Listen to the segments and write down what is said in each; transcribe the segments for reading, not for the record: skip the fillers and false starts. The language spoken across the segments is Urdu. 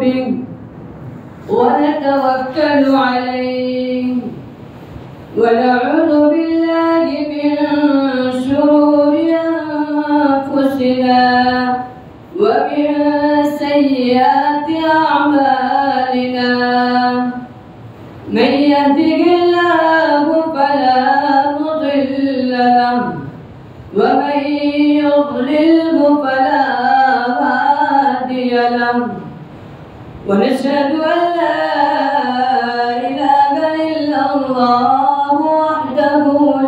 به ونتوكل عليه ونعوذ بالله من شرور أنفسنا ومن سيئات أعمالنا من يهده الله فلا مضل له ومن يضلله فلا هادي له ونشهد أن لا إله إلا الله وحده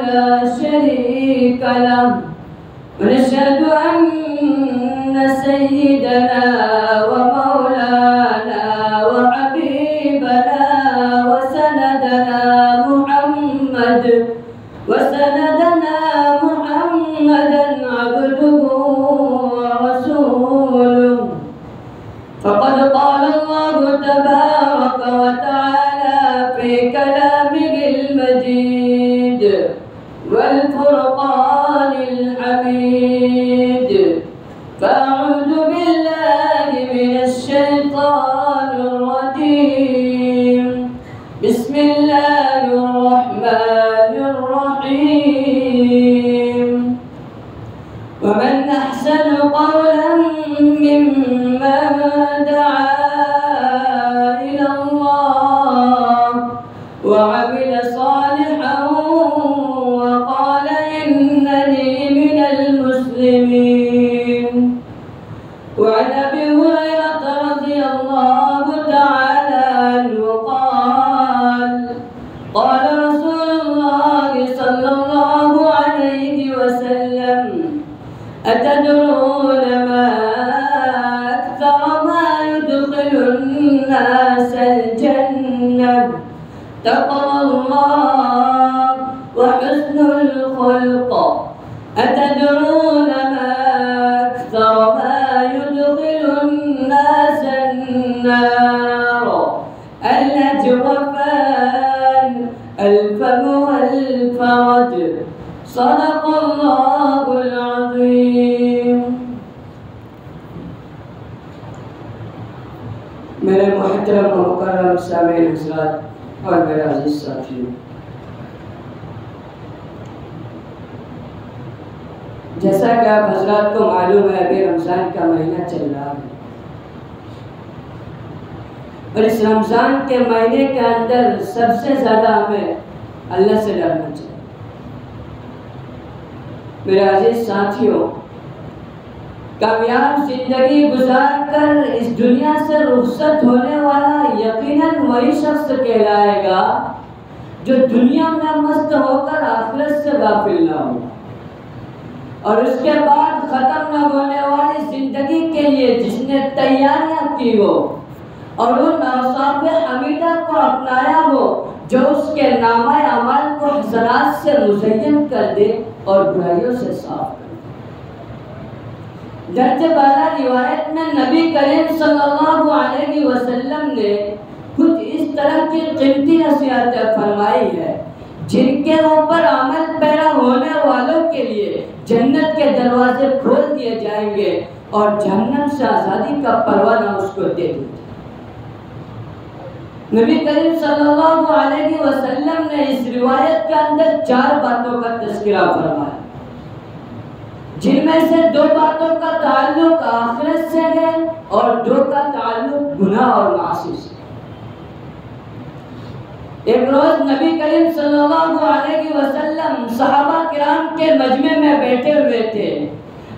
لا شريك له ونشهد أن سيدنا ومولانا وحبيبنا وسندنا محمدا عبده ورسوله فقد قال الله تبارك وتعالى في كلامه المجيد والفرقان الحميد فأعوذ بالله من الشيطان الرجيم بسم الله الرحمن الرحيم ومن أحسن قولا ممن دعا إلى الله وعمل صالحا وقال إنني من المسلمين وعن أبي هريرة رضي الله تعالى عنه قال رسول الله صلى الله عليه وسلم أتدرون ما أكثر ما يدخل الناس الجنة تقوى الله وحسن الخلق أتدرون ما أكثر ما يدخل الناس النار الأجوفان الفم والفرج صدق الله العظيم. میرے محترم و مکرم سامعین حضرات اور میرے عزیز ساتھیوں، جیسا کہ آپ حضرات کو معلوم ہے ابھی رمضان کا مہینہ چل رہا ہے اور اس رمضان کے مہینے کے اندر سب سے زیادہ ہمیں اللہ سے ڈرنا چاہیے۔ میرے عزیز ساتھیوں، کامیاب زندگی گزار کر اس دنیا سے رخصت ہونے والا یقیناً وہی شخص کہلائے گا جو دنیا میں مست ہو کر آخرت سے غافل نہ ہو، اور اس کے بعد ختم نہ ہونے والی زندگی کے لیے جس نے تیاریاں کی ہو اور ان اوصاف حمیدہ کو اپنایا ہو جو اس کے نامہ اعمال کو حسنات سے مزین کر دے اور برائیوں سے صاف کر دے۔ درجہ بالا روایت میں نبی کریم صلی اللہ علیہ وسلم نے کچھ اس طرح کی قیمتی نصیحتیں فرمائی ہے جن کے اوپر عمل پیرا ہونے والوں کے لیے جنت کے دروازے کھول دیے جائیں گے اور جہنم سے آزادی کا پروانہ اس کو دے دیا جائے۔ نبی کریم صلی اللہ علیہ وسلم نے اس روایت کے اندر 4 باتوں کا تذکرہ فرمایا، جن میں سے 2 باتوں کا تعلق آخرت سے ہے اور 2 کا تعلق گناہ اور معاصی سے۔ ایک روز نبی کریم صلی اللہ علیہ وسلم صحابہ کرام کے مجمع میں بیٹھے ہوئے تھے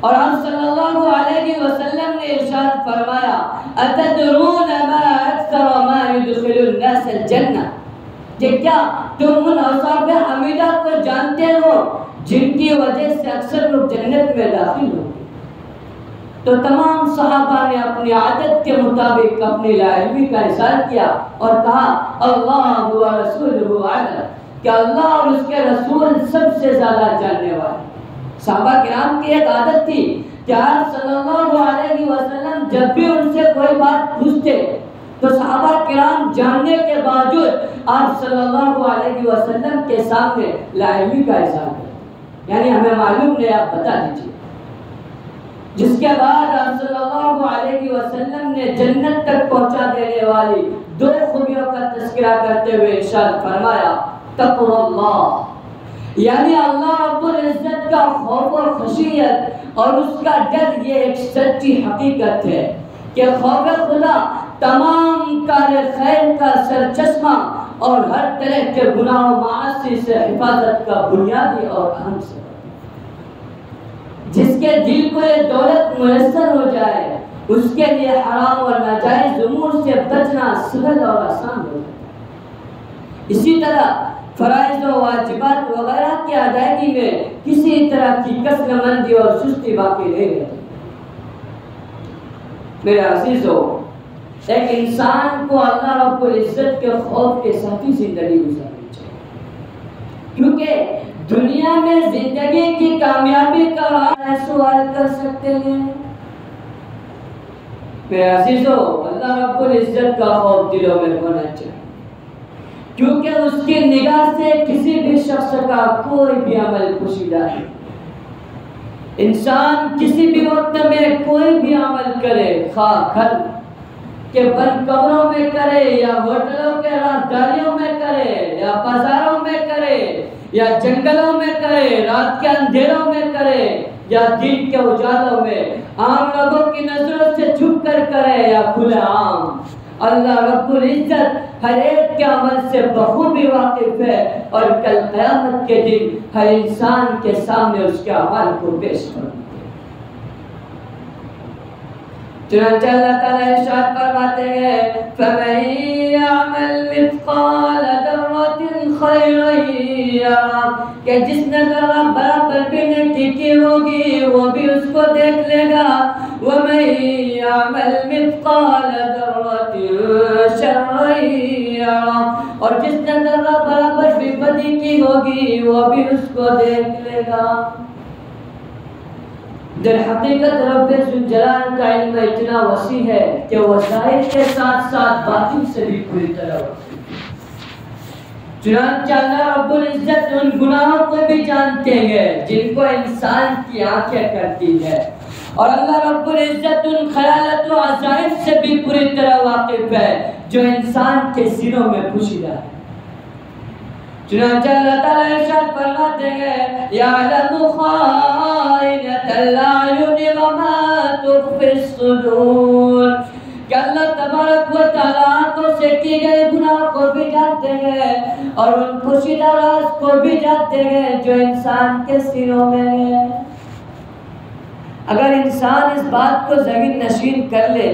اور آپ صلی اللہ علیہ وسلم نے ارشاد فرمایا اتدرون ما اکثر ما يدخل الناس الجنہ، کہ کیا تم ان اوصاف حمیدہ کو جانتے ہو جن کی وجہ سے اکثر لوگ جنت میں داخل ہو؟ تو تمام صحابہ نے اپنی عادت کے مطابق اپنی لا علمی کا اظہار کیا اور کہا اللہ و رسولہ اعلم، کہ اللہ اور اس کے رسول سب سے زیادہ جاننے والے۔ صحابہ کرام کی ایک عادت تھی کہ آپ صلی اللہ علیہ وسلم جب بھی ان سے کوئی بات پوچھتے تو صحابہ کرام جاننے کے باوجود آپ صلی اللہ علیہ وسلم کے سامنے لا علمی کا اظہار کرتے، یعنی ہمیں معلوم نہیں، آپ بتا دیجیے۔ جس کے بعد آپ صلی اللہ علیہ وسلم نے جنت تک پہنچا دینے والی 2 خوبیوں کا تذکرہ کرتے ہوئے ارشاد فرمایا تقوی اللہ، یعنی اللہ رب العزت کا خوف و خشیت اور اس کا ڈر یہ ایک سچی حقیقت ہے کہ خوف خدا تمام کار خیر کا سرچشمہ اور ہر طرح کے گناہ و معاصی سے حفاظت کا بنیادی اور اہم سبب۔ جس کے دل کو یہ دولت میسر ہو جائے اس کے لیے حرام اور ناجائز امور سے بچنا سہل اور آسان ہو جائے۔ اسی طرح فرائض و واجبات وغیرہ کی ادائیگی میں کسی طرح کی کسل مندی اور سستی باقی نہیں رہتی۔ میرے عزیزو، ایک انسان کو اللہ رب العزت کے خوف کے ساتھ ہی زندگی گزارنی چاہیے، کیونکہ دنیا میں زندگی کی کامیابی کا راز سوال کر سکتے ہیں۔ میرے عزیزو، اللہ رب العزت کا خوف دلوں میں ہونا چاہیے، کیونکہ اس کی نگاہ سے کسی بھی شخص کا کوئی بھی عمل پوشیدہ نہیں۔ انسان کسی بھی وقت میں کوئی بھی عمل کرے، خواہ گھر کے بند کمروں میں کرے یا ہوٹلوں کے راہداریوں میں کرے یا بازاروں میں کرے یا جنگلوں میں کرے، رات کے اندھیروں میں کرے یا دن کے اجالوں میں، عام لوگوں کی نظروں سے چھپ کر کرے یا کھلے عام، اللہ رب العزت ہر ایک کے عمل سے بخوبی واقف ہے اور کل قیامت کے دن ہر انسان کے سامنے اس کے اعمال کو پیش کرے۔ چنانچہ اللہ تعالیٰ ارشاد فرماتے ہیں فَمَن يَعْمَلْ مِثْقَالَ ذَرَّةٍ خَيْرًا يَرَهُ، کہ جس نے ذرہ برابر بھی نیکی کی ہوگی وہ بھی اس کو دیکھ لے گا، وَمَن يَعْمَلْ مِثْقَالَ ذَرَّةٍ شَرًّا يَرَهُ، اور جس نے ذرہ برابر بھی بدی کی ہوگی وہ بھی اس کو دیکھ لے گا۔ در حقیقت رب ذوالجلال کا علم اتنا وسیع ہے کہ وہ ظاہر کے ساتھ ساتھ باطن سے بھی پوری طرح وسیع ہے۔ چنانچہ اللہ رب العزت ان گناہوں کو بھی جانتے ہیں جن کو انسان کی آنکھیں کرتی ہے، اور اللہ رب العزت ان خیالات و عزائم سے بھی پوری طرح واقف ہے جو انسان کے سینوں میں پوشیدہ ہے۔ چنانچہ اللہ تعالیٰ ارشاد فرماتے ہیں یعلم خائنۃ الاعین وما تخفی الصدور، کہ اللہ تبارک و تعالیٰ آنکھوں سے کی گئے گناہ کو بھی جانتے ہیں اور ان پوشیدہ راز کو بھی جانتے ہیں جو انسان کے سینوں میں ہے۔ اگر انسان اس بات کو ذہن نشین کر لے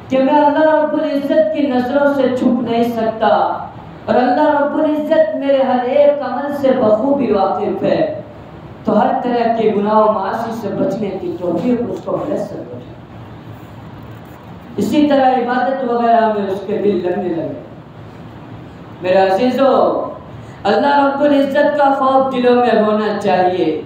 کہ میں اللہ رب العزت کی نظروں سے چھپ نہیں سکتا اور اللہ رب العزت میرے ہر ایک عمل سے بخوبی واقف ہے، تو ہر طرح کے گناہ و معاصی سے بچنے کی توفیق اس کو میسر ہو جائے۔ اسی طرح عبادت وغیرہ میں اس کے دل لگنے لگے۔ میرے عزیزو، اللہ رب العزت کا خوف دلوں میں ہونا چاہیے،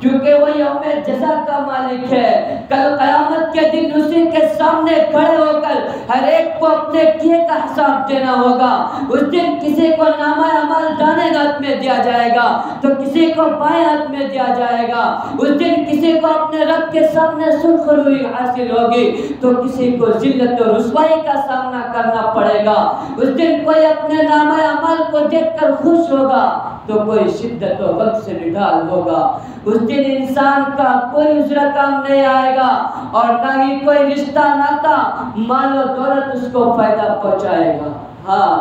کیونکہ وہ یوم جزا کا مالک ہے۔ کل قیامت کے دن اسی کے سامنے کھڑے ہو کر ہر ایک کو اپنے کیے کا حساب دینا ہوگا۔ اس دن کسی کو نامہ اعمال دانے ہاتھ میں دیا جائے گا تو کسی کو بائیں ہاتھ میں دیا جائے گا۔ اس دن کسی کو اپنے رب کے سامنے سرخ روئی حاصل ہوگی تو کسی کو ذلت و رسوائی کا سامنا کرنا پڑے گا۔ اس دن کوئی اپنے نامہ اعمال کو دیکھ کر خوش ہوگا تو کوئی شدت و غم سے نڈال ہوگا۔ اس دن انسان کا کوئی عذر کام نہیں آئے گا اور نہ ہی کوئی رشتہ ناتا مال و دولت اس کو فائدہ پہنچائے گا، ہاں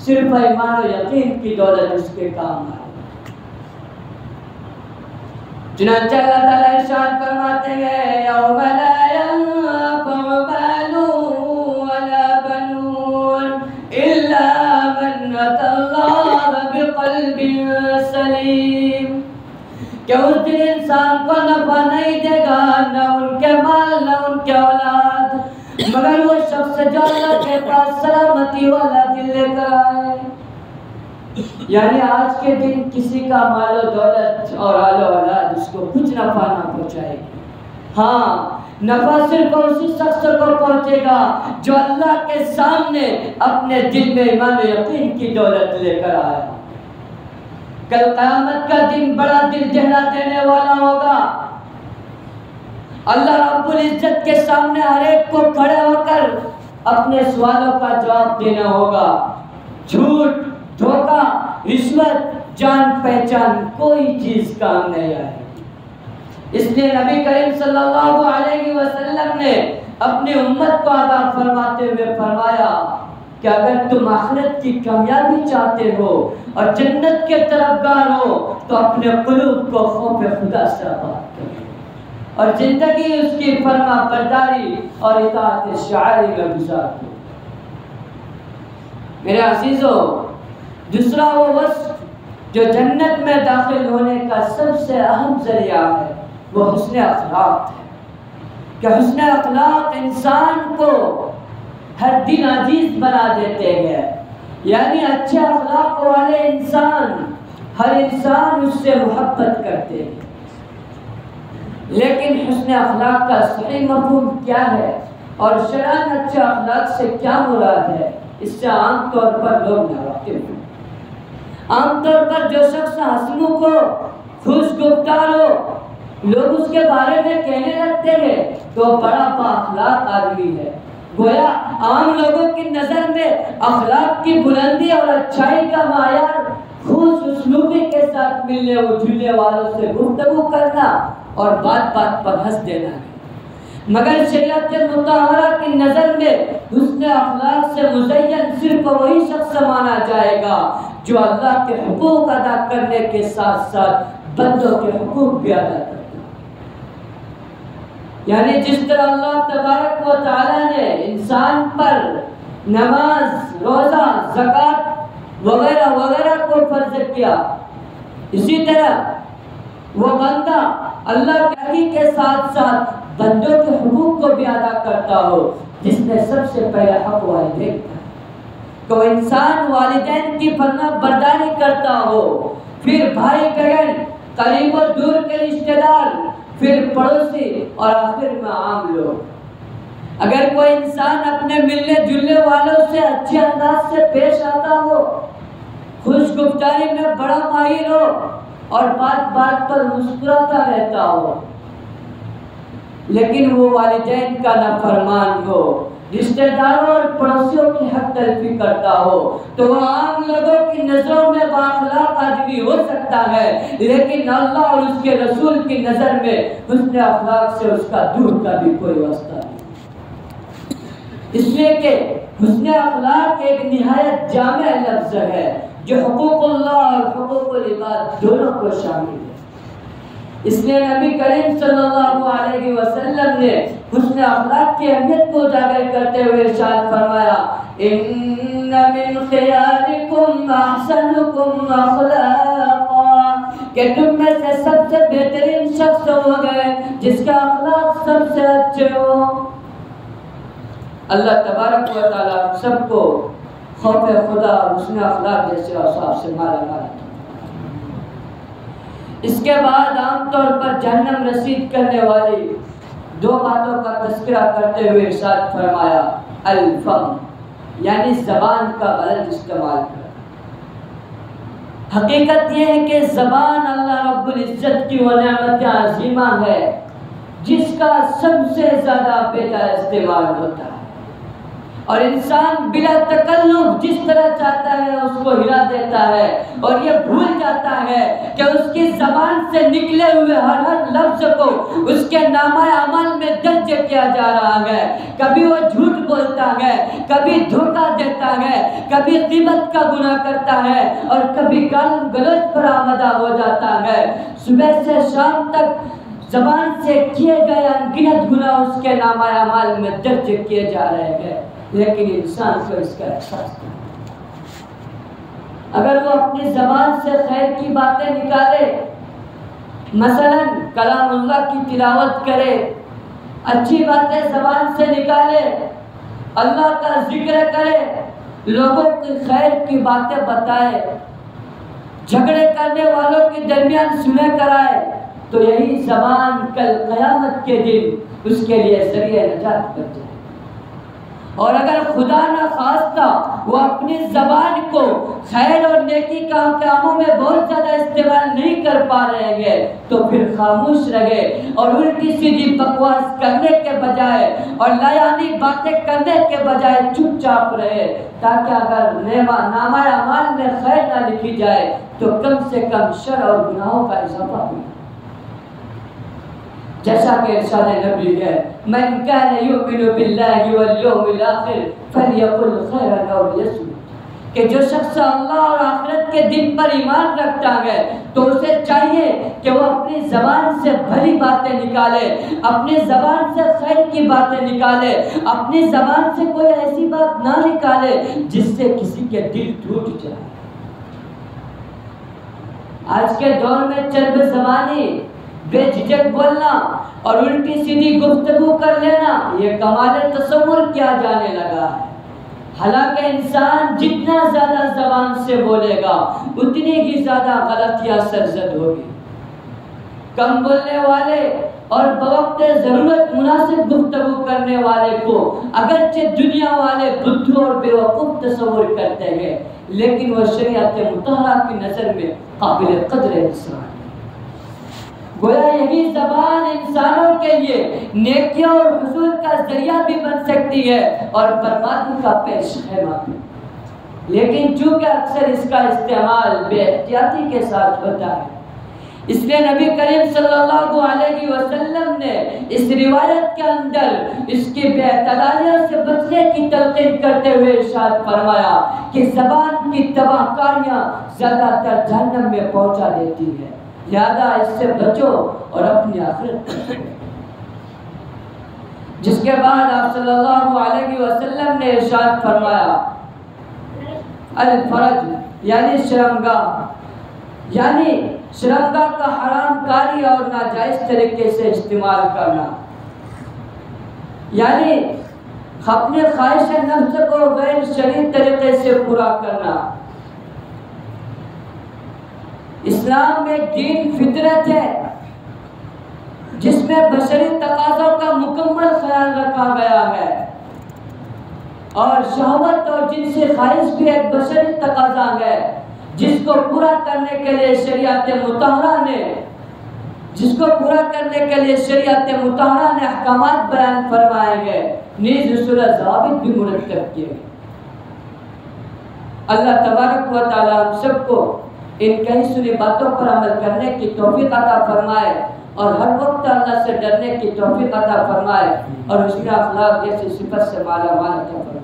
صرف ایمان و یقین کی دولت اس کے کام آئے گا۔ چنانچہ اللہ تعالیٰ ارشاد فرماتے ہیں یوم لا ينفع مال ولا بنون الا من اتى الله بقلب سلیم، کہ اس دن انسان کو نفع نہیں دے گا نہ ان کے مال نہ ان کے اولاد، مگر وہ شخص جو اللہ کے پاس سلامتی والا دل لے کر آئے۔ یعنی آج کے دن کسی کا مال و دولت اور آل و اولاد اس کو کچھ نفع نہ پہنچائے گی، ہاں نفع صرف اسی شخص کو پہنچے گا جو اللہ کے سامنے اپنے دل میں ایمان و یقین کی دولت لے کر آیا۔ کل قیامت کا دن بڑا دل دہلا دینے والا ہوگا۔ اللہ رب العزت کے سامنے ہر ایک کو کھڑے ہو کر اپنے سوالوں کا جواب دینا ہوگا۔ جھوٹ، دھوکہ، رشوت، جان پہچان کوئی چیز کام نہیں آئے۔ اس لیے نبی کریم صلی اللہ علیہ وسلم نے اپنی امت کو آگاہ فرماتے ہوئے فرمایا کہ اگر تم آخرت کی کامیابی چاہتے ہو اور جنت کے طلبگار ہو تو اپنے قلوب کو خوف خدا سے آباد کرو اور زندگی اس کی فرما برداری اور اطاعت شرعی میں گزار دو۔ میرے عزیزو، دوسرا وہ وصف جو جنت میں داخل ہونے کا سب سے اہم ذریعہ ہے وہ حسن اخلاق ہے کہ حسن اخلاق انسان کو ہر دن عزیز بنا دیتے ہیں، یعنی اچھے اخلاق والے انسان ہر انسان اس سے محبت کرتے ہیں۔ لیکن حسن اخلاق کا صحیح مفہوم کیا ہے اور شرعاً اچھے اخلاق سے کیا مراد ہے، اس سے عام طور پر لوگ ناواقف ہیں۔ عام طور پر جو شخص ہنسمکھ ہو، خوش گفتار ہو، لوگ اس کے بارے میں کہنے لگتے ہیں تو بڑا با اخلاق آدمی ہے۔ گویا عام لوگوں کی نظر میں اخلاق کی بلندی اور اچھائی کا معیار خوش اسلوبی کے ساتھ ملنے و جلنے والوں سے گفتگو کرنا اور بات بات پر ہنس دینا ہے، مگر شریعت مطہرہ کی نظر میں حسن اخلاق سے مزین صرف وہی شخص مانا جائے گا جو اللہ کے حقوق ادا کرنے کے ساتھ ساتھ بندوں کے حقوق بھی ادا کرتا ہے۔ یعنی جس طرح اللہ تبارک و تعالی نے انسان پر نماز، روزہ، زکوٰۃ وغیرہ وغیرہ کو فرض کیا، اسی طرح وہ بندہ اللہ کے ساتھ ساتھ بندوں کے حقوق کو بھی ادا کرتا ہو، جس میں سب سے پہلے حق والدین کا ہے کہ وہ انسان والدین کی فرما برداری کرتا ہو، پھر بھائی بہن، قریب و دور کے رشتہ دار، پھر پڑوسی اور آخر میں عام لوگ۔ اگر کوئی انسان اپنے ملنے جلنے والوں سے اچھے انداز سے پیش آتا ہو، خوش گفتاری میں بڑا ماہر ہو اور بات بات پر مسکراتا رہتا ہو، لیکن وہ والدین کا نافرمان ہو، رشتہ داروں اور پڑوسیوں کی حق تلفی کرتا ہو، تو وہ عام لوگوں کی نظروں میں بااخلاق آدمی ہو سکتا ہے، لیکن اللہ اور اس کے رسول کی نظر میں حسن اخلاق سے اس کا دور کا بھی کوئی واسطہ نہیں۔ اس لیے کہ حسن اخلاق ایک نہایت جامع لفظ ہے جو حقوق اللہ اور حقوق العباد دونوں کو شامل ہے۔ اس لیے نبی کریم صلی اللہ علیہ وسلم نے حسن اخلاق کی اہمیت کو اجاگر کرتے ہوئے ارشاد فرمایا، ان من خیارکم احسنکم اخلاقا، کہ تم میں سے سب سے بہترین شخص ہو گئے جس کا اخلاق سب سے اچھے ہو۔ اللہ تبارک و تعالیٰ سب کو خوف خدا اور حسن اخلاق جیسے اوصاف سے مالا مال۔ اس کے بعد عام طور پر جہنم رسید کرنے والی دو باتوں کا تذکرہ کرتے ہوئے ارشاد فرمایا، الفم، یعنی زبان کا غلط استعمال کرنا۔ حقیقت یہ ہے کہ زبان اللہ رب العزت کی وہ نعمت عظیمہ ہے جس کا سب سے زیادہ بیجا استعمال ہوتا ہے، اور انسان بلا تکلف جس طرح چاہتا ہے اس کو ہلا دیتا ہے، اور یہ بھول جاتا ہے کہ اس کی زبان سے نکلے ہوئے ہر لفظ کو اس کے نامہ عمل میں درج کیا جا رہا ہے۔ کبھی وہ جھوٹ بولتا ہے، کبھی دھوکہ دیتا ہے، کبھی غیبت کا گناہ کرتا ہے، اور کبھی گالی گلوچ پر آمادہ ہو جاتا ہے۔ صبح سے شام تک زبان سے کیے گئے انگنت گناہ اس کے نامہ اعمال میں درج کیے جا رہے ہیں، لیکن انسان کو اس کا احساس نہیں۔ اگر وہ اپنی زبان سے خیر کی باتیں نکالے، مثلا کلام اللہ کی تلاوت کرے، اچھی باتیں زبان سے نکالے، اللہ کا ذکر کرے، لوگوں کی خیر کی باتیں بتائے، جھگڑے کرنے والوں کے درمیان صلح کرائے، تو یہی زبان کل قیامت کے دن اس کے لیے ذریعہ نجات بن جائے۔ اور اگر خدا نہ خواستہ وہ اپنی زبان کو خیر اور نیکی کا کاموں میں بہت زیادہ استعمال نہیں کر پا رہے گے تو پھر خاموش رہے اور الٹی سیدھی بکواس کرنے کے بجائے اور لایانی باتیں کرنے کے بجائے چپ چاپ رہے، تاکہ اگر نامہ اعمال میں خیر نہ لکھی جائے تو کم سے کم شر اور گناہوں کا اضافہ ہو۔ جیسا کہ ارشاد نبی ہے، من کان یؤمن باللہ والیوم الاخر فلیقل خیرا او لیصمت، کہ جو شخص اللہ اور آخرت کے دن پر ایمان رکھتا ہے تو اسے چاہیے کہ وہ اپنی زبان سے بھلی باتیں نکالے، اپنی زبان سے خیر کی باتیں نکالے، اپنی زبان سے کوئی ایسی بات نہ نکالے جس سے کسی کے دل ٹوٹ جائے۔ آج کے دور میں چرب زبانی، بے جھجک بولنا اور الٹی سیدھی گفتگو کر لینا یہ کمال تصور کیا جانے لگا ہے۔ حالانکہ انسان جتنا زیادہ زبان سے بولے گا اتنی ہی زیادہ غلطیاں سرزد ہوگی۔ کم بولنے والے اور بوقت ضرورت مناسب گفتگو کرنے والے کو اگرچہ دنیا والے بدھو اور بیوقوف تصور کرتے ہیں، لیکن وہ شریعت مطہرہ کی نظر میں قابل قدر انسان ہے۔ گویا یہی زبان انسانوں کے لیے نیکیوں اور حصول کا ذریعہ بھی بن سکتی ہے اور بربادی کا پیش خیمہ بھی، لیکن چونکہ اکثر اس کا استعمال بے احتیاطی کے ساتھ ہوتا ہے، اس لیے نبی کریم صلی اللہ علیہ وسلم نے اس روایت کے اندر اس کی بے اعتدالیوں سے بچنے کی تلقین کرتے ہوئے ارشاد فرمایا کہ زبان کی تباہ کاریاں زیادہ تر جہنم میں پہنچا دیتی ہے، لہذا اس سے بچو اور اپنی آخرت بچو۔ جس کے بعد آپ صلی اللہ علیہ وسلم نے ارشاد فرمایا الفرج یعنی شرمگاہ، یعنی شرمگاہ کا حرام کاری اور ناجائز طریقے سے استعمال کرنا، یعنی اپنے خواہش نفس کو غیر شرعی طریقے سے پورا کرنا۔ اسلام میں دین فطرت ہے جس میں بشری تقاضوں کا مکمل خیال رکھا گیا ہے، اور شہوت اور جنسی خواہش بھی ایک بشری تقاضا ہے جس کو پورا کرنے کے لیے شریعت مطہرہ نے احکامات بیان فرمائے گئے، نیز اصول ضوابط بھی مرتب کیے۔ اللہ تبارک و تعالی ہم سب کو ان کئی سنی باتوں پر عمل کرنے کی توفیق عطا فرمائے اور ہر وقت اللہ سے ڈرنے کی توفیق عطا فرمائے اور اس کے اخلاق جیسی صفت سے مالا مال عطا فرمائے۔